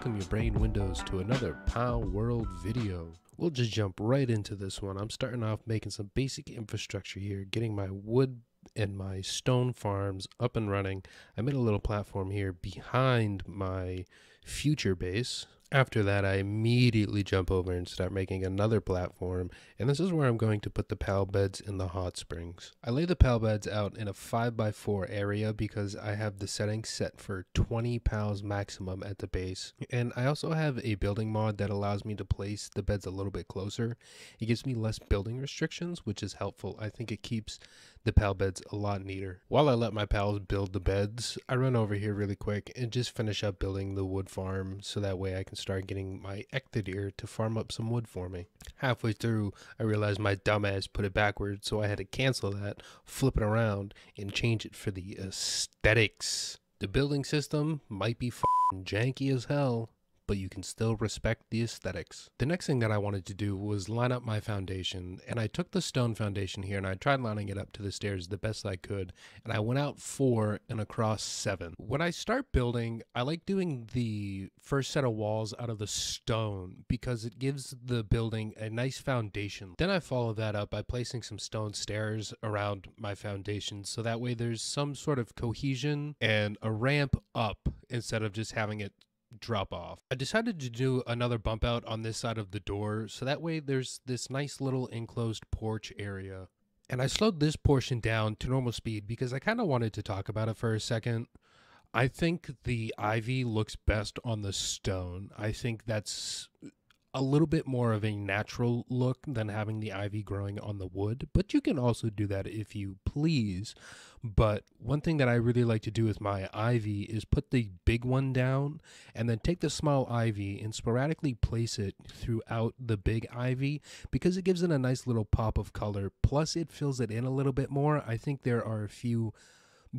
welcome your brain windows to another Palworld video. We'll just jump right into this one. I'm starting off making some basic infrastructure here, getting my wood and my stone farms up and running. I made a little platform here behind my future base. After that, I immediately jump over and start making another platform, and this is where I'm going to put the pal beds in the hot springs. I lay the pal beds out in a 5x4 area because I have the settings set for 20 pals maximum at the base, and I also have a building mod that allows me to place the beds a little bit closer. It gives me less building restrictions, which is helpful. I think it keeps the pal beds a lot neater. While I let my pals build the beds, I run over here really quick and just finish up building the wood farm so that way I can start getting my ectodeer to farm up some wood for me. Halfway through, I realized my dumbass put it backwards, so I had to cancel that, flip it around, and change it for the aesthetics. The building system might be f***ing janky as hell, but you can still respect the aesthetics. The next thing that I wanted to do was line up my foundation, and I took the stone foundation here and I tried lining it up to the stairs the best I could, and I went out 4 and across 7. When I start building, I like doing the first set of walls out of the stone because it gives the building a nice foundation. Then I follow that up by placing some stone stairs around my foundation so that way there's some sort of cohesion and a ramp up instead of just having it drop off. I decided to do another bump out on this side of the door so that way there's this nice little enclosed porch area. And I slowed this portion down to normal speed because I kind of wanted to talk about it for a second. I think the ivy looks best on the stone. I think that's a little bit more of a natural look than having the ivy growing on the wood, but you can also do that if you please. But one thing that I really like to do with my ivy is put the big one down and then take the small ivy and sporadically place it throughout the big ivy because it gives it a nice little pop of color, plus it fills it in a little bit more. I think there are a few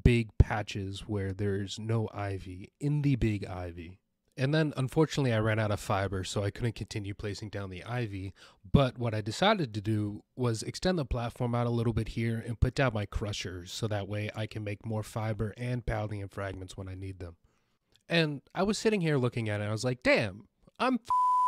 big patches where there's no ivy in the big ivy. And then, unfortunately, I ran out of fiber, so I couldn't continue placing down the ivy. But what I decided to do was extend the platform out a little bit here and put down my crushers, so that way I can make more fiber and paldium fragments when I need them. And I was sitting here looking at it, and I was like, damn, I'm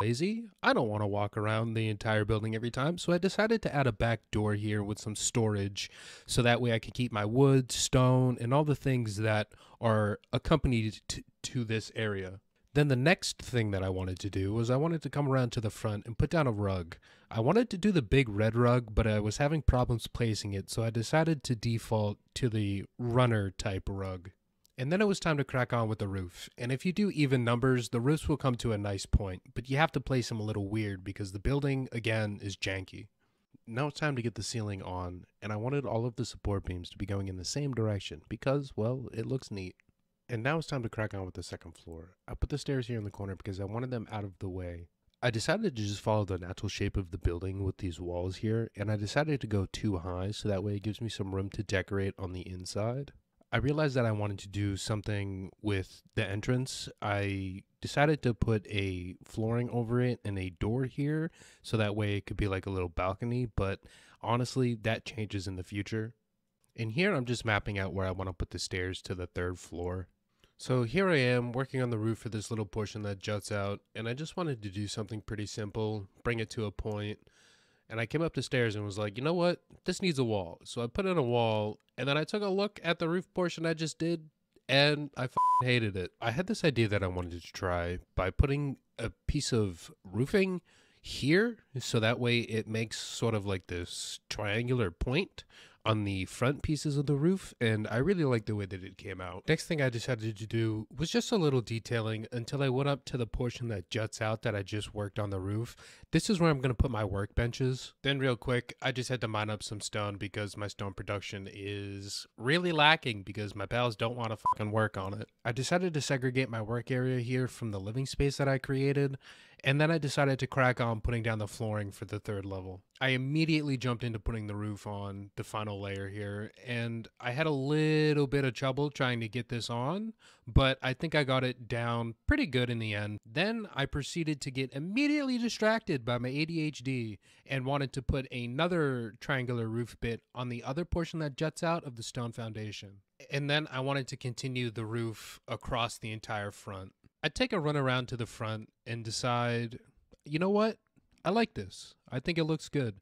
lazy. I don't want to walk around the entire building every time, so I decided to add a back door here with some storage, so that way I could keep my wood, stone, and all the things that are accompanied to this area. Then the next thing that I wanted to do was I wanted to come around to the front and put down a rug. I wanted to do the big red rug, but I was having problems placing it, so I decided to default to the runner type rug. And then it was time to crack on with the roof. And if you do even numbers, the roofs will come to a nice point, but you have to place them a little weird because the building, again, is janky. Now it's time to get the ceiling on, and I wanted all of the support beams to be going in the same direction because, well, it looks neat. And now it's time to crack on with the second floor. I put the stairs here in the corner because I wanted them out of the way. I decided to just follow the natural shape of the building with these walls here, and I decided to go too high so that way it gives me some room to decorate on the inside. I realized that I wanted to do something with the entrance. I decided to put a flooring over it and a door here so that way it could be like a little balcony, but honestly, that changes in the future. And here I'm just mapping out where I want to put the stairs to the 3rd floor. So here I am working on the roof for this little portion that juts out, and I just wanted to do something pretty simple, bring it to a point. And I came up the stairs and was like, you know what, this needs a wall. So I put in a wall, and then I took a look at the roof portion I just did, and I hated it. I had this idea that I wanted to try by putting a piece of roofing here, so that way it makes sort of like this triangular point on the front pieces of the roof, and I really like the way that it came out. Next thing I decided to do was just a little detailing until I went up to the portion that juts out that I just worked on the roof. This is where I'm going to put my workbenches. Then real quick, I just had to mine up some stone because my stone production is really lacking because my pals don't want to fucking work on it. I decided to segregate my work area here from the living space that I created, and then I decided to crack on putting down the flooring for the 3rd level. I immediately jumped into putting the roof on the final layer here, and I had a little bit of trouble trying to get this on, but I think I got it down pretty good in the end. Then I proceeded to get immediately distracted by my ADHD and wanted to put another triangular roof bit on the other portion that juts out of the stone foundation. And then I wanted to continue the roof across the entire front. I take a run around to the front and decide, you know what? I like this. I think it looks good.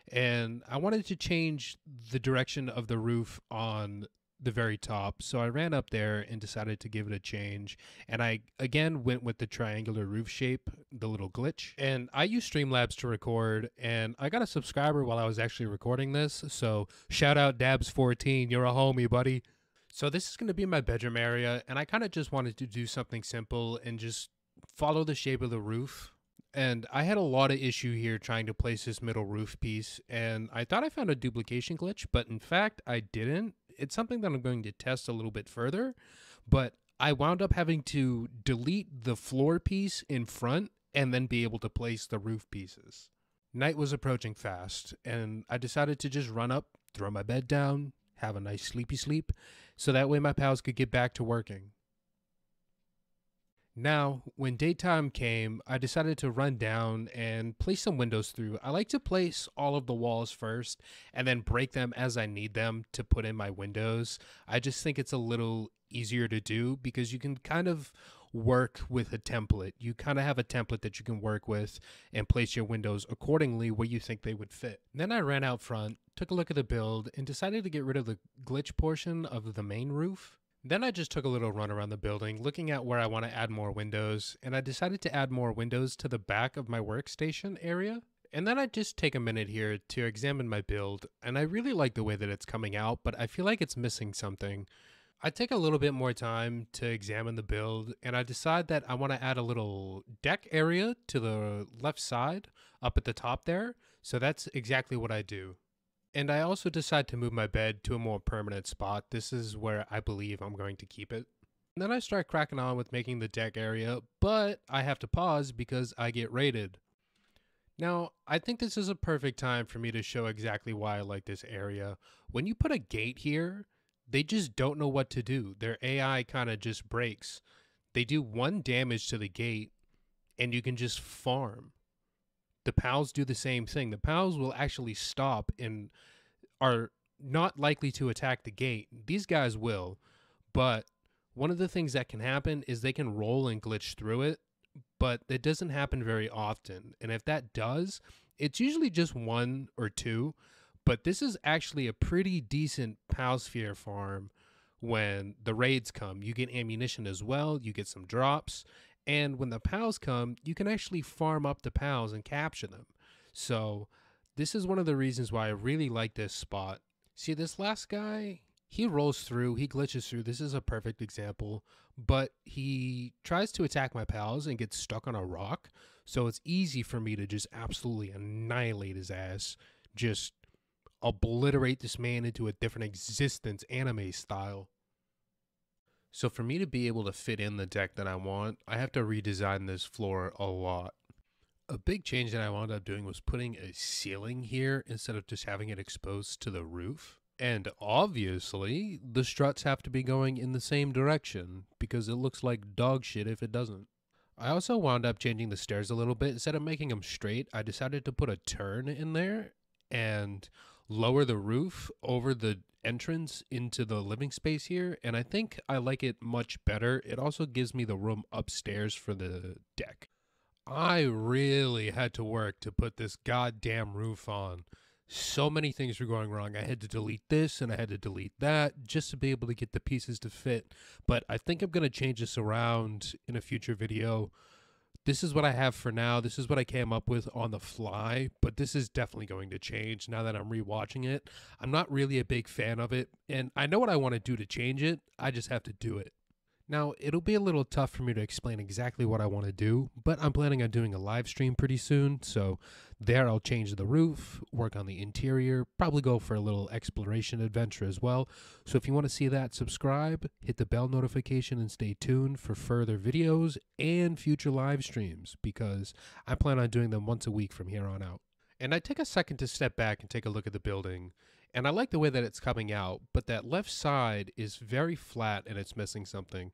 And I wanted to change the direction of the roof on the very top. So I ran up there and decided to give it a change. And I again went with the triangular roof shape, the little glitch. And I use Streamlabs to record. And I got a subscriber while I was actually recording this. So shout out Dabs14. You're a homie, buddy. So this is going to be my bedroom area, and I kind of just wanted to do something simple and just follow the shape of the roof. And I had a lot of issue here trying to place this middle roof piece, and I thought I found a duplication glitch, but in fact I didn't. It's something that I'm going to test a little bit further, but I wound up having to delete the floor piece in front and then be able to place the roof pieces. Night was approaching fast, and I decided to just run up, throw my bed down, have a nice sleepy sleep, so that way my pals could get back to working. Now, when daytime came, I decided to run down and place some windows through. I like to place all of the walls first and then break them as I need them to put in my windows. I just think it's a little easier to do because you can kind of work with a template. You kind of have a template that you can work with and place your windows accordingly where you think they would fit. Then I ran out front, took a look at the build, and decided to get rid of the glitch portion of the main roof. Then I just took a little run around the building, looking at where I want to add more windows, and I decided to add more windows to the back of my workstation area. And then I just take a minute here to examine my build, and I really like the way that it's coming out, but I feel like it's missing something. I take a little bit more time to examine the build, and I decide that I want to add a little deck area to the left side up at the top there, so that's exactly what I do. And I also decide to move my bed to a more permanent spot. This is where I believe I'm going to keep it. And then I start cracking on with making the deck area, but I have to pause because I get raided. Now, I think this is a perfect time for me to show exactly why I like this area. When you put a gate here, they just don't know what to do. Their AI kind of just breaks. They do 1 damage to the gate, and you can just farm. The pals do the same thing. The pals will actually stop and are not likely to attack the gate. These guys will, but one of the things that can happen is they can roll and glitch through it, but it doesn't happen very often. And if that does, it's usually just 1 or 2, but this is actually a pretty decent Palsphere farm when the raids come. You get ammunition as well, you get some drops, and when the pals come, you can actually farm up the pals and capture them. So this is one of the reasons why I really like this spot. See, this last guy, he rolls through, he glitches through. This is a perfect example, but he tries to attack my pals and gets stuck on a rock. So it's easy for me to just absolutely annihilate his ass. Just obliterate this man into a different existence, anime style. So for me to be able to fit in the deck that I want, I have to redesign this floor a lot. A big change that I wound up doing was putting a ceiling here instead of just having it exposed to the roof. And obviously, the struts have to be going in the same direction because it looks like dog shit if it doesn't. I also wound up changing the stairs a little bit. Instead of making them straight, I decided to put a turn in there and lower the roof over the entrance into the living space here, and I think I like it much better. It also gives me the room upstairs for the deck. I really had to work to put this goddamn roof on. So many things were going wrong. I had to delete this and I had to delete that just to be able to get the pieces to fit, but I think I'm going to change this around in a future video. This is what I have for now. This is what I came up with on the fly, but this is definitely going to change now that I'm rewatching it. I'm not really a big fan of it, and I know what I want to do to change it. I just have to do it. Now, it'll be a little tough for me to explain exactly what I want to do, but I'm planning on doing a live stream pretty soon, so there I'll change the roof, work on the interior, probably go for a little exploration adventure as well. So if you want to see that, subscribe, hit the bell notification, and stay tuned for further videos and future live streams, because I plan on doing them once a week from here on out. And I take a second to step back and take a look at the building. And I like the way that it's coming out, but that left side is very flat and it's missing something.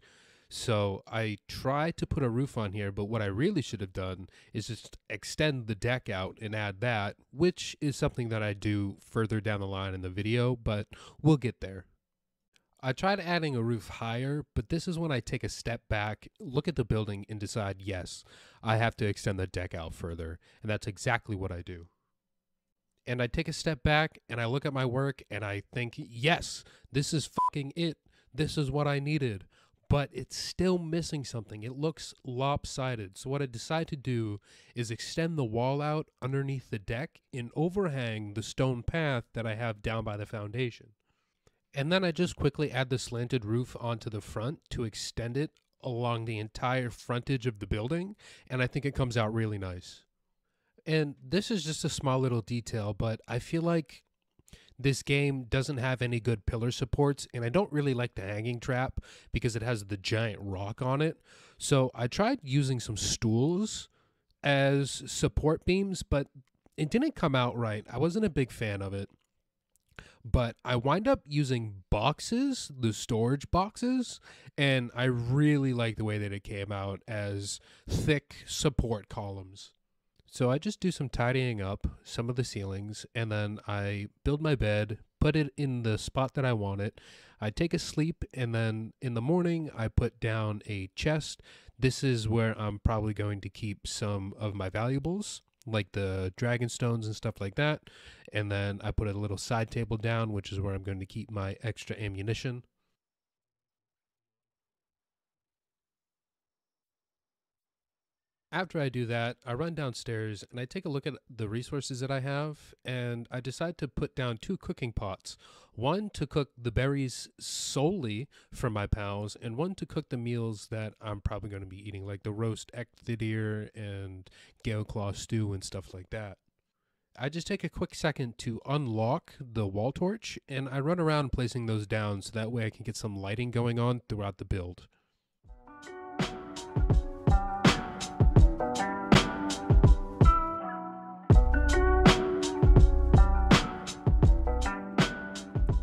So I tried to put a roof on here, but what I really should have done is just extend the deck out and add that, which is something that I do further down the line in the video, but we'll get there. I tried adding a roof higher, but this is when I take a step back, look at the building, and decide, yes, I have to extend the deck out further. And that's exactly what I do. And I take a step back and I look at my work and I think, yes, this is fucking it. This is what I needed. But it's still missing something. It looks lopsided. So, what I decide to do is extend the wall out underneath the deck and overhang the stone path that I have down by the foundation. And then I just quickly add the slanted roof onto the front to extend it along the entire frontage of the building. And I think it comes out really nice. And this is just a small little detail, but I feel like this game doesn't have any good pillar supports, and I don't really like the hanging trap because it has the giant rock on it. So I tried using some stools as support beams, but it didn't come out right. I wasn't a big fan of it. But I wind up using boxes, the storage boxes, and I really like the way that it came out as thick support columns. So I just do some tidying up some of the ceilings, and then I build my bed, put it in the spot that I want it. I take a sleep, and then in the morning I put down a chest. This is where I'm probably going to keep some of my valuables, like the dragon stones and stuff like that. And then I put a little side table down, which is where I'm going to keep my extra ammunition. After I do that, I run downstairs and I take a look at the resources that I have, and I decide to put down 2 cooking pots. One to cook the berries solely for my pals, and one to cook the meals that I'm probably going to be eating, like the roast ecthedeer and gale claw stew and stuff like that. I just take a quick second to unlock the wall torch, and I run around placing those down so that way I can get some lighting going on throughout the build.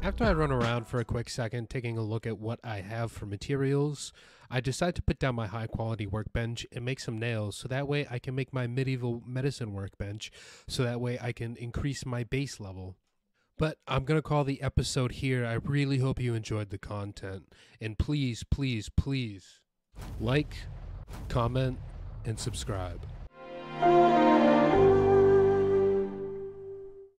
After I run around for a quick second, taking a look at what I have for materials, I decide to put down my high quality workbench and make some nails so that way I can make my medieval medicine workbench so that way I can increase my base level. But I'm going to call the episode here. I really hope you enjoyed the content. And please, please, please like, comment, and subscribe.